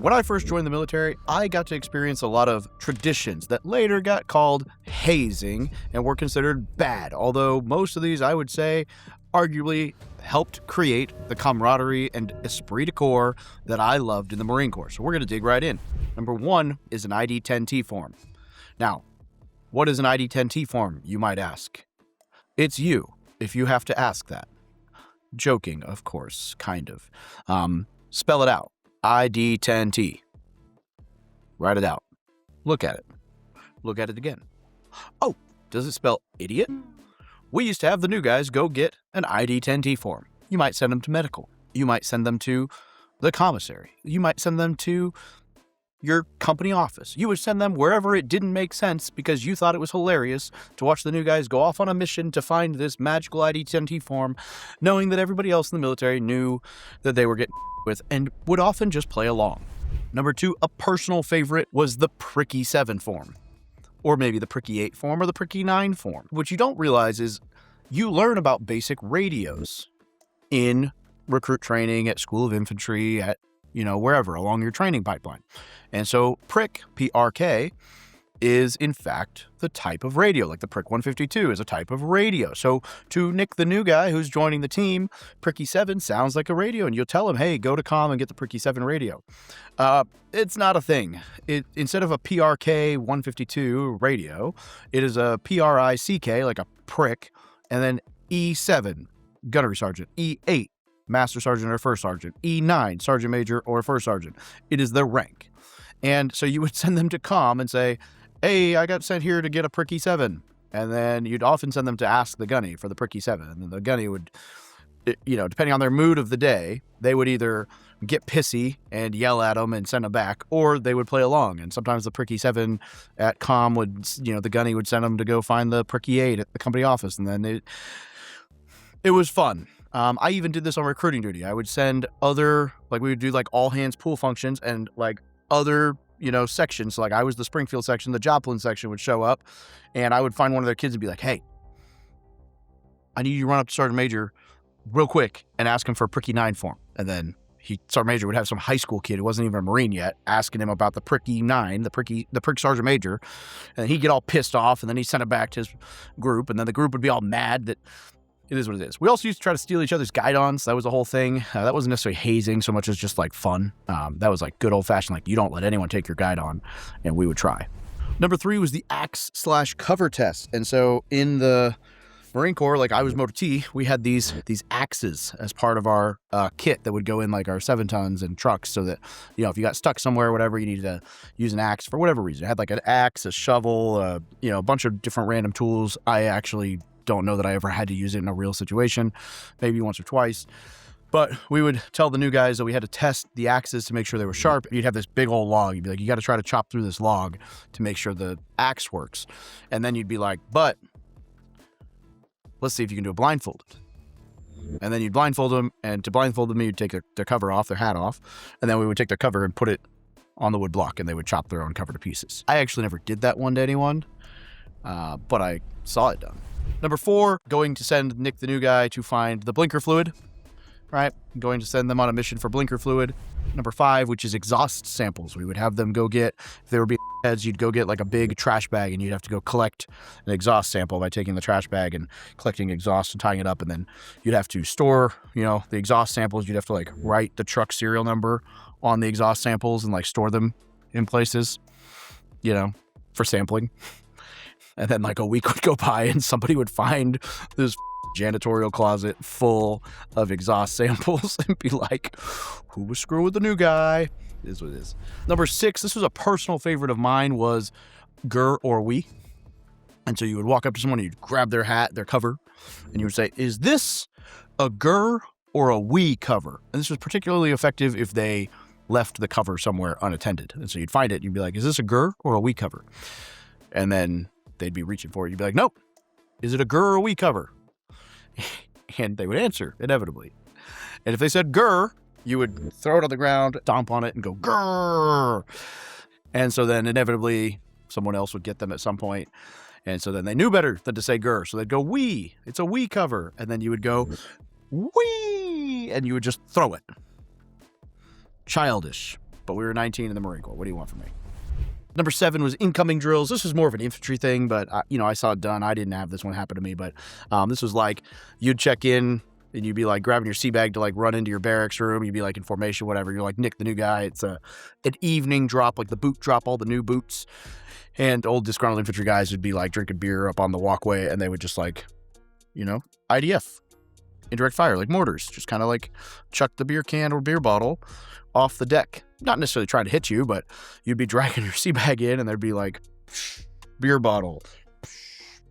When I first joined the military, I got to experience a lot of traditions that later got called hazing and were considered bad, although most of these, I would say, arguably helped create the camaraderie and esprit de corps that I loved in the Marine Corps. So we're going to dig right in. Number one is an ID-10T form. Now, what is an ID-10T form, you might ask? It's you, if you have to ask that. Joking, of course, kind of. Spell it out. ID-10T. Write it out. Look at it. Look at it again. Oh, does it spell idiot? We used to have the new guys go get an ID-10T form. You might send them to medical. You might send them to the commissary. You might send them to your company office. You would send them wherever it didn't make sense because you thought it was hilarious to watch the new guys go off on a mission to find this magical ID-10T form, knowing that everybody else in the military knew that they were getting with and would often just play along. Number two, a personal favorite was the Pricky 7 form, or maybe the Pricky 8 form or the Pricky 9 form. What you don't realize is you learn about basic radios in recruit training, at School of Infantry, at wherever along your training pipeline. And so Prick, PRK, is in fact the type of radio, like the Prick 152 is a type of radio. So to Nick, the new guy who's joining the team, Pricky 7 sounds like a radio, and you'll tell him, hey, go to comm and get the Pricky 7 radio. It's not a thing. Instead of a PRK 152 radio, it is a PRICK, like a prick, and then E7, gunnery sergeant, E8, master sergeant or first sergeant, E9, sergeant major or first sergeant. It is their rank. And so you would send them to comm and say, hey, I got sent here to get a Pricky 7. And then you'd often send them to ask the gunny for the Pricky 7. And then the gunny would, depending on their mood of the day, they would either get pissy and yell at them and send them back, or they would play along. And sometimes the Pricky 7 at comm would, the gunny would send them to go find the Pricky 8 at the company office. And then it was fun. I even did this on recruiting duty. I would send we would do all hands pool functions and other sections. So I was the Springfield section, the Joplin section would show up, and I would find one of their kids and be like, hey, I need you to run up to Sergeant Major real quick and ask him for a Pricky 9 form. And then Sergeant Major would have some high school kid who wasn't even a Marine yet asking him about the Pricky 9, the Prick Sergeant Major, and he'd get all pissed off, and then he'd send it back to his group, and then the group would be all mad that it is what it is. We also used to try to steal each other's guidons. That was the whole thing. That wasn't necessarily hazing so much as just fun. That was good old fashioned, you don't let anyone take your guidon, and we would try. Number three was the axe/cover test. And so in the Marine Corps, I was Motor T, we had these axes as part of our kit that would go in our 7 tons and trucks, so that, if you got stuck somewhere or whatever, you needed to use an axe for whatever reason. It had an axe, a shovel, a bunch of different random tools. I actually don't know that I ever had to use it in a real situation, maybe once or twice. But we would tell the new guys that we had to test the axes to make sure they were sharp. You'd have this big old log. You'd be like, you got to try to chop through this log to make sure the axe works. And then you'd be like, but let's see if you can do it blindfolded. And then you'd blindfold them, and to blindfold them, you'd take their cover off, their hat off, and then we would take their cover and put it on the wood block, and they would chop their own cover to pieces. I actually never did that one to anyone, but I saw it done. Number four, going to send Nick, the new guy, to find the blinker fluid, right? Going to send them on a mission for blinker fluid. Number five, which is exhaust samples. We would have them go get, if they were being heads, you'd go get a big trash bag, and you'd have to go collect an exhaust sample by taking the trash bag and collecting exhaust and tying it up. And then you'd have to store, the exhaust samples. You'd have to write the truck serial number on the exhaust samples and store them in places, for sampling. And then a week would go by and somebody would find this janitorial closet full of exhaust samples and be like, who was screwing with the new guy? It is what it is. Number six, this was a personal favorite of mine, was GER or we. And so you would walk up to someone, and you'd grab their hat, their cover, and you would say, is this a GER or a we cover? And this was particularly effective if they left the cover somewhere unattended. And so you'd find it, and you'd be like, is this a GER or a we cover? And then they'd be reaching for it. You'd be like, nope. Is it a GER or a we cover? And they would answer, inevitably. And if they said GER, you would throw it on the ground, stomp on it, and go, GER. And so then inevitably someone else would get them at some point. And so then they knew better than to say GER. So they'd go, we. It's a we cover. And then you would go, we. And you would just throw it. Childish. but we were 19 in the Marine Corps. What do you want from me? Number 7 was incoming drills. This was more of an infantry thing, but I saw it done. I didn't have this one happen to me, but this was like you'd check in and you'd be like grabbing your sea bag to like run into your barracks room. You'd be like in formation, whatever. You're like Nick, the new guy. It's an evening drop, like the boot drop, all the new boots. And old disgruntled infantry guys would be like drinking beer up on the walkway, and they would just like, IDF, indirect fire, like mortars, just kind of like chuck the beer can or beer bottle off the deck. Not necessarily trying to hit you, but you'd be dragging your sea bag in, and there'd be like beer bottle,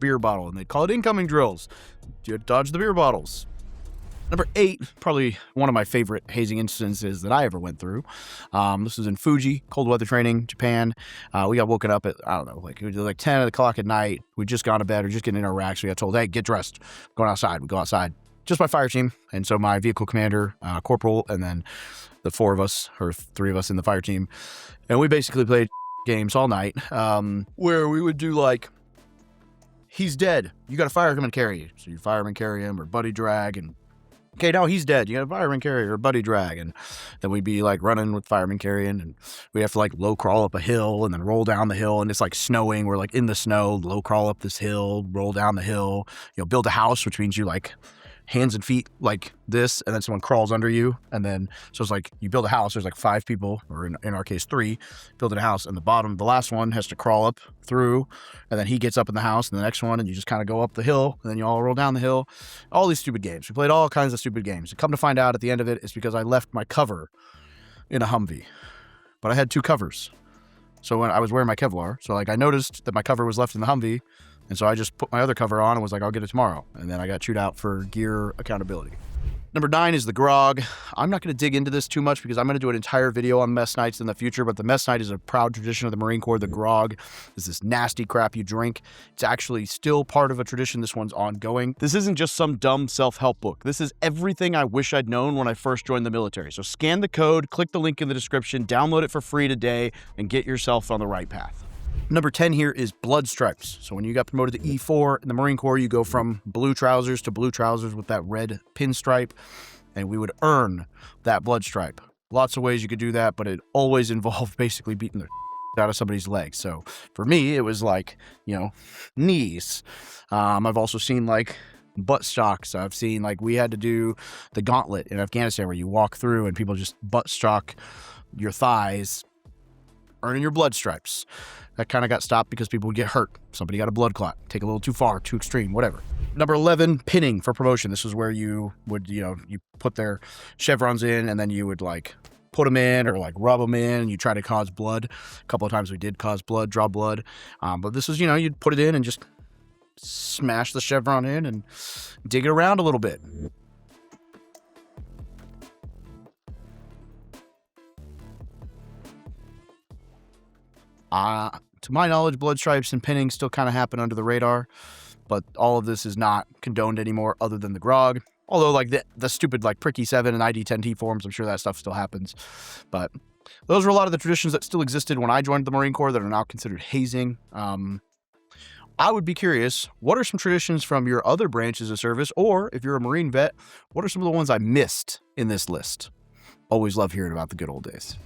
and they'd call it incoming drills. You had to dodge the beer bottles. Number 8, probably one of my favorite hazing instances that I ever went through. This was in Fuji, cold weather training, Japan. We got woken up at, it was like 10 o'clock at night. We'd just gone to bed or just getting in our racks. We got told, hey, get dressed, going outside. We go outside. Just my fire team. And so my vehicle commander, corporal, and then the 4 of us, or 3 of us in the fire team. And we basically played games all night where we would do like, he's dead. You got a fireman carry you. So you fireman carry him or buddy drag, and okay, now he's dead. You got a fireman carrier or buddy drag. And then we'd be like running with fireman carrying, and we have to like low crawl up a hill and then roll down the hill. And it's like snowing. We're like in the snow, low crawl up this hill, roll down the hill, build a house, which means you like hands and feet like this, and then someone crawls under you. And then, so it's like you build a house, there's like 5 people, or in our case 3, building a house, and the last one has to crawl up through, and then he gets up in the house, and the next one, and you just kind of go up the hill, and then you all roll down the hill. All these stupid games. We played all kinds of stupid games. And come to find out at the end of it, it's because I left my cover in a Humvee, but I had 2 covers. So when I was wearing my Kevlar, so like I noticed that my cover was left in the Humvee, and so I just put my other cover on and was like, I'll get it tomorrow. And then I got chewed out for gear accountability. Number 9 is the grog. I'm not going to dig into this too much because I'm going to do an entire video on mess nights in the future, but the mess night is a proud tradition of the Marine Corps. The grog is this nasty crap you drink. It's actually still part of a tradition. This one's ongoing. This isn't just some dumb self-help book. This is everything I wish I'd known when I first joined the military. So scan the code, click the link in the description, download it for free today, and get yourself on the right path. Number 10 here is blood stripes. So when you got promoted to E4 in the Marine Corps, you go from blue trousers to blue trousers with that red pinstripe, and we would earn that blood stripe. Lots of ways you could do that, but it always involved basically beating the out of somebody's legs. So for me, it was like, knees. I've also seen like butt stocks. I've seen like we had to do the gauntlet in Afghanistan where you walk through and people just butt stock your thighs, earning your blood stripes. That kind of got stopped because people would get hurt. Somebody got a blood clot, take a little too far, too extreme, whatever. Number 11, pinning for promotion. This is where you would, you put their chevrons in, and then you would like put them in or like rub them in, and you try to cause blood. A couple of times we did cause blood, draw blood. But this is, you'd put it in and just smash the chevron in and dig it around a little bit. To my knowledge, blood stripes and pinning still kind of happen under the radar, but all of this is not condoned anymore other than the grog. Although like the stupid like Pricky 7 and ID10T forums, I'm sure that stuff still happens. But those are a lot of the traditions that still existed when I joined the Marine Corps that are now considered hazing. I would be curious, what are some traditions from your other branches of service, or if you're a Marine vet, what are some of the ones I missed in this list? Always love hearing about the good old days.